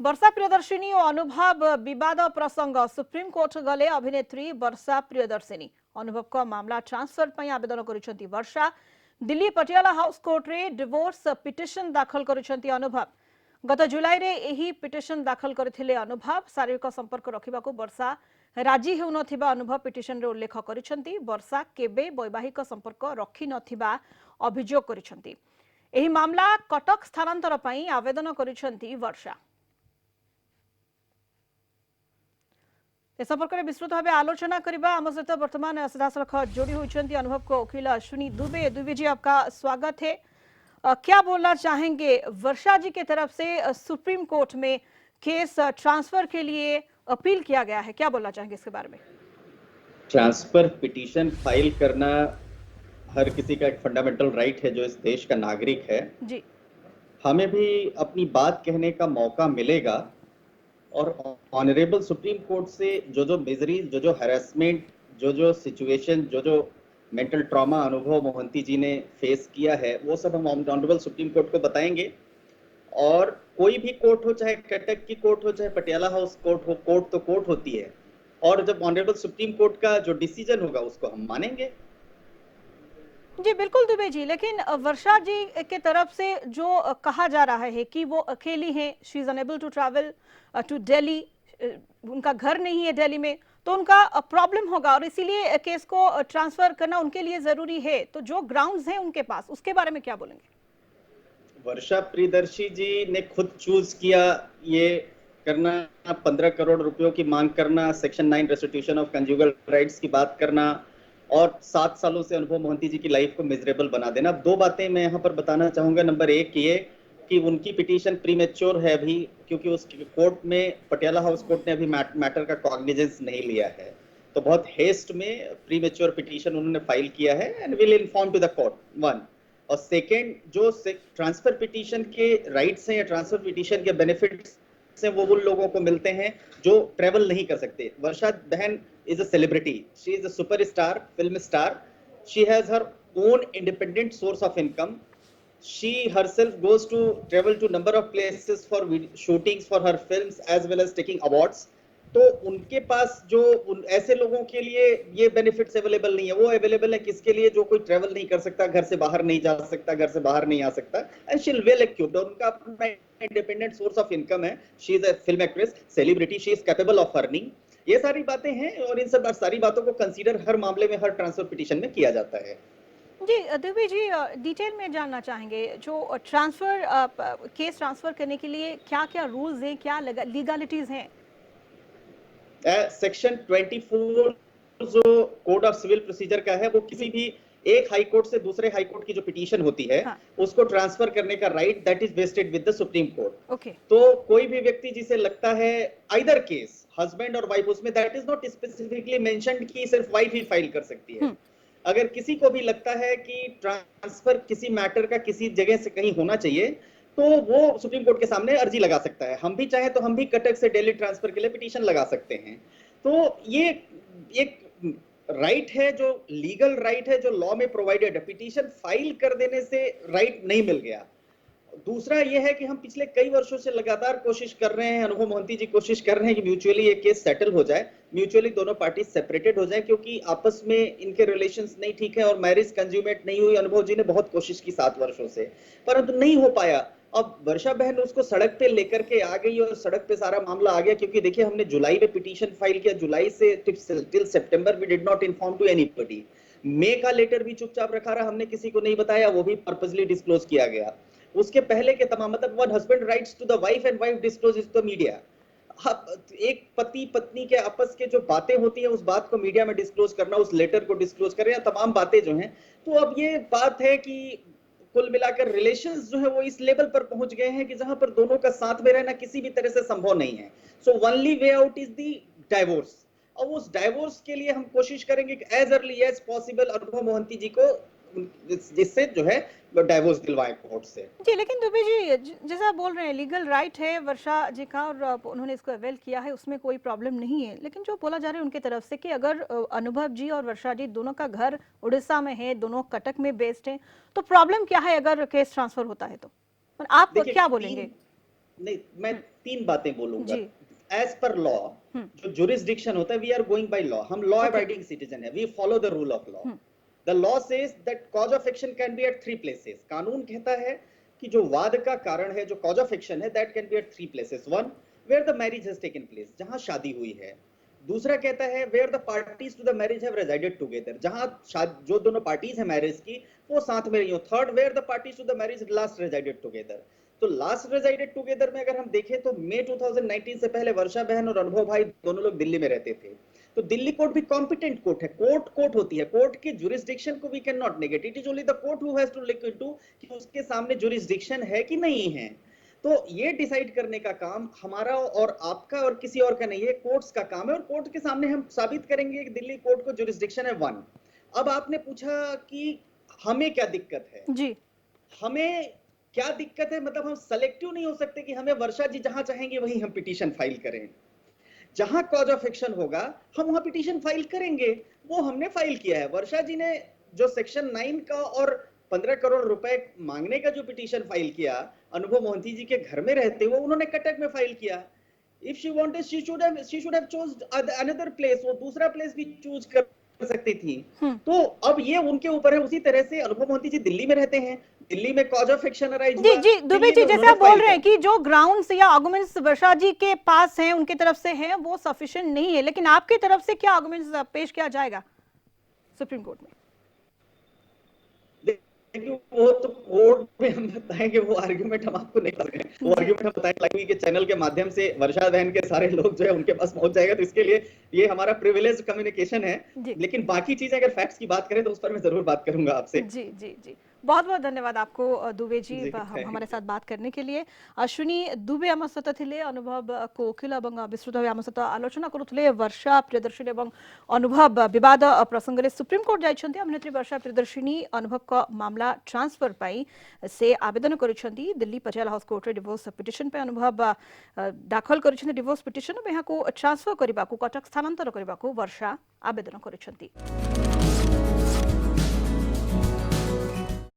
वर्षा प्रियदर्शिनी और अनुभव विवाद प्रसंग सुप्रीम कोर्ट गले अभिनेत्री वर्षा प्रियदर्शिनी अनुभव को मामला ट्रांसफर पर आवेदन करिसेंती वर्षा दिल्ली पटियाला हाउस कोर्ट रे डिवोर्स पिटिशन दाखल करिसेंती अनुभव गत जुलाई रे एही पिटिशन दाखल करथिले अनुभव शारीरिक संपर्क रखिबाकू वर्षा राजी हेउनथिबा अनुभव पिटिशन रे उल्लेख करिसेंती वर्षा केबे वैवाहिक संपर्क रखि नथिबा अभियोग करिसेंती एही मामला कटक स्थानांतर पई आवेदन करिसेंती वर्षा ए संपर्क में विस्तृत भाव आलोचना करबा आम सहित वर्तमान सीधासलख जोड़ी होती अनुभव को वकील अश्विनी दुबे। दुबे जी आपका स्वागत है। क्या बोलना चाहेंगे वर्षा जी की तरफ से सुप्रीम कोर्ट में केस ट्रांसफर के लिए अपील किया गया है, क्या बोलना चाहेंगे इसके बारे में? ट्रांसफर पिटीशन फाइल करना हर किसी का एक फंडामेंटल राइट है जो इस देश का नागरिक है जी। हमें भी अपनी बात कहने का मौका मिलेगा और ऑनरेबल सुप्रीम कोर्ट से जो मिजरीज जो हैरेसमेंट जो सिचुएशन जो मेंटल ट्रॉमा अनुभव मोहंती जी ने फेस किया है वो सब हम ऑनरेबल सुप्रीम कोर्ट को बताएंगे। और कोई भी कोर्ट हो, चाहे कटक की कोर्ट हो, चाहे पटियाला हाउस कोर्ट हो, कोर्ट तो कोर्ट होती है और जब ऑनरेबल सुप्रीम कोर्ट का जो डिसीजन होगा उसको हम मानेंगे। जी बिल्कुल दुबे जी, लेकिन वर्षा जी के तरफ से जो कहा जा रहा है कि वो अकेली हैं, she is unable to travel to Delhi, उनका घर नहीं है दिल्ली में, तो उनका प्रॉब्लम होगा और इसीलिए केस को ट्रांसफर करना उनके लिए जरूरी है। तो जो ग्राउंड्स हैं उनके पास, उसके बारे में क्या बोलेंगे? वर्षा प्रियदर्शी जी ने खुद चूज किया ये करना, 15 करोड़ रुपयों की मांग करना, section 9 restitution of conjugal rights की बात करना और 7 सालों से अनुभव मोहंती जी की लाइफ को मिजरेबल बना देना। दो बातें मैं यहाँ पर बताना चाहूंगा। नंबर एक ये कि उनकी पिटीशन प्रीमेच्योर है अभी, क्योंकि उस कोर्ट में पटियाला हाउस कोर्ट ने अभी मैटर का कॉग्निजेंस नहीं लिया है, तो बहुत हेस्ट में प्रीमेच्योर पिटीशन उन्होंने फाइल किया है and will inform to the court, one. और सेकेंड, जो ट्रांसफर पिटीशन के राइट्स हैं या ट्रांसफर पिटीशन के बेनिफिट्स हैं वो उन लोगों को मिलते हैं जो ट्रेवल नहीं कर सकते। वर्षा बहन is a celebrity, she is a superstar, film star, she has her own independent source of income, she herself goes to travel to number of places for shootings for her films as well as taking awards। तो उनके पास जो ऐसे लोगों के लिए ये benefits available नहीं है। वो अवेलेबल है किसके लिए? जो कोई ट्रेवल नहीं कर सकता, घर से बाहर नहीं जा सकता, घर से बाहर नहीं आ सकता, and she is well equipped, उनका अपना इंडिपेंडेंट सोर्स ऑफ इनकम है। She is a film actress, celebrity, she is capable of earning. ये सारी बातें हैं और इन सब सारी बातों को कंसीडर हर मामले में, हर ट्रांसफर पिटीशन में किया जाता है। जी दुबे जी, डिटेल में जानना चाहेंगे जो ट्रांसफर केस ट्रांसफर करने के लिए क्या क्या रूल्स हैं, क्या लीगलिटीज हैं? सेक्शन 24 जो कोड ऑफ सिविल प्रोसीजर का है, वो किसी भी एक हाई कोर्ट से दूसरे हाई कोर्ट की जो पिटीशन होती है, हाँ, उसको ट्रांसफर करने का right that is wasted with the supreme court. Okay. तो कोई भी व्यक्ति जिसे लगता है आइदर केस हस्बैंड और वाइफ, उसमें that is not specifically mentioned कि सिर्फ वाइफ ही फाइल कर सकती है। अगर किसी को भी लगता है कि ट्रांसफर किसी मैटर का किसी जगह से कहीं होना चाहिए, तो वो सुप्रीम कोर्ट के सामने अर्जी लगा सकता है। हम भी चाहे तो हम भी कटक से दिल्ली ट्रांसफर के लिए पिटीशन लगा सकते हैं। तो ये एक राइट है, जो लीगल राइट है, जो लॉ में प्रोवाइडेड है। पिटीशन फाइल कर देने से राइट नहीं मिल गया। दूसरा यह है कि हम पिछले कई वर्षों से लगातार कोशिश कर रहे हैं, अनुभव मोहंती जी कोशिश कर रहे हैं कि म्यूचुअली ये केस सेटल हो जाए, म्यूचुअली दोनों पार्टी सेपरेटेड हो जाए, क्योंकि आपस में इनके रिलेशंस नहीं ठीक है और मैरिज कंज्यूमेट नहीं हुई। अनुभव जी ने बहुत कोशिश की 7 वर्षों से, परंतु नहीं हो पाया। अब वर्षा बहन उसको सड़क पे लेकर के आ गई और सड़क पे सारा मामला आ गया। क्योंकि देखिए, हमने जुलाई में पिटीशन फाइल किया, जुलाई से till September we did not inform to anybody. May का लेटर भी चुपचाप रखा रहा, हमने किसी को नहीं बताया, वो भी पर्पसली डिस्क्लोज किया गया। उसके पहले के तमाम, मतलब one husband writes to the wife and wife discloses to the media. एक पति पत्नी के आपस के जो बातें होती हैं उस बात को मीडिया में डिस्क्लोज करना, उस लेटर को डिस्क्लोज करना, तमाम बातें जो हैं। तो अब ये बात है कि कुल मिलाकर रिलेशंस जो है वो इस लेवल पर पहुंच गए हैं कि जहां पर दोनों का साथ में रहना किसी भी तरह से संभव नहीं है। So only way out is the divorce. अब उस डाइवोर्स के लिए हम कोशिश करेंगे कि एज अर्ली एज पॉसिबल अनुभव मोहंती जी को जिससे जो है डाइवोर्स दिलवाएं कोर्ट से। जी लेकिन दुबे जी, जैसा आप बोल रहे हैं लीगल राइट है वर्षा जी का और उन्होंने इसको अवेल किया है, उसमें कोई प्रॉब्लम नहीं है। लेकिन जो बोला जा रहा है उनके तरफ से कि अगर अनुभव जी और वर्षा जी दोनों का घर उड़ीसा में है, दोनों कटक में बेस्ड हैं, तो प्रॉब्लम क्या है अगर केस ट्रांसफर होता है तो? और आप क्या बोलेंगे? नहीं, मैं 3 बातें बोलूंगा। जी। As per law, hmm. जो जुरिस्डिक्शन होता है, we are going by law, हम लॉ ओके। अबाइडिंग सिटीजन है, we follow the rule of law. Hmm. The law says that cause of action can be at 3 places. कानून कहता है कि जो वाद का कारण है, जो कॉज ऑफ एक्शन है, that can be at 3 places. One, where the marriage has taken place, जहां शादी हुई है। दूसरा कहता है where the parties to the marriage have resided together, जहां जो दोनों पार्टीज है मैरिज की वो साथ में रही हो। Third, where the parties to the marriage last resided together. तो लास्ट रेजिडेड टुगेदर में अगर हम देखें तो मई 2019 से पहले वर्षा बहन और अनुभव भाई दोनों लोग दिल्ली में रहते थे। तो दिल्ली कोर्ट भी कॉम्पिटेंट कोर्ट है, कोर्ट कोर्ट होती है, कोर्ट की जुरिस्डिक्शन को we can not negate, it is only the court who has to look into कि उसके सामने जुरिस्डिक्शन है कि नहीं है। तो ये डिसाइड करने का काम हमारा और आपका और किसी और का नहीं है, कोर्ट्स का काम है, और कोर्ट के सामने हम साबित करेंगे कि दिल्ली कोर्ट को जुरिस्डिक्शन है। वन, अब आपने पूछा कि हमें क्या दिक्कत है। जी। हमें क्या दिक्कत है, मतलब हम सेलेक्टिव नहीं हो सकते कि हमें वर्षा जी जहां चाहेंगे वहीं हम पिटीशन फाइल करें। जहां कॉज ऑफ एक्शन होगा हम वहां पिटीशन फाइल करेंगे। वो हमने फाइल किया है। वर्षा जी ने जो सेक्शन 9 का और 15 करोड़ रुपए मांगने का जो पिटीशन फाइल किया, अनुभव मोहंती जी के घर में रहते हुए उन्होंने कटक में फाइल किया। If she wanted she should have chose another place, वो दूसरा प्लेस भी चूज कर सकती थी। हम्म। तो अब ये उनके ऊपर है। उसी तरह से अनुभव मोहंती जी दिल्ली में रहते हैं, दिल्ली में कॉज ऑफ एक्शन अराइज जी हुआ, जी दुबे दिल्ली जी, में जैसे उन्होंने आप बोल फाइल रहे हैं कर। कि जो ग्राउंड्स या आर्गुमेंट्स वर्षा जी के पास हैं, उनकी तरफ से हैं, वो सफिशिएंट नहीं है, लेकिन आपकी तरफ से क्या आर्गुमेंट्स पेश किया जाएगा सुप्रीम कोर्ट में? देखिए, वो तो कोर्ट में हम बताएंगे, वो आर्ग्यूमेंट हम आपको नहीं बता रहे हैं। वो जी। आर्ग्यूमेंट हम बताएंगे लाइव के चैनल के माध्यम से, वर्षा बहन के सारे लोग जो है उनके पास पहुंच जाएगा। तो इसके लिए ये हमारा प्रिविलेज्ड कम्युनिकेशन है। जी लेकिन बाकी चीजें अगर फैक्ट्स की बात करें तो उस पर मैं जरूर बात करूंगा आपसे। जी जी जी, बहुत बहुत धन्यवाद आपको दुबे जी जी, हमारे थैंक साथ बात करने के लिए। अश्विनी दुबे आम सहित थिले, अनुभव कोकिल और विस्तृत भाव आम सहित आलोचना करुले वर्षा प्रियदर्शिनी और अनुभव विवाद प्रसंग में सुप्रीम कोर्ट जाइछन्ती। अभिनेत्री वर्षा प्रियदर्शिनी अनुभव का मामला ट्रांसफर पाई से आवेदन करिछन्ती। दिल्ली पटियाला हाउस कोर्ट रे डिवोर्स पिटिशन पे अनुभव दाखल करिछन्ती डिवोर्स पिटिशन। यहाँ को ट्रांसफर करने को, कटक स्थानांतर करने को वर्षा आवेदन करिछन्ती।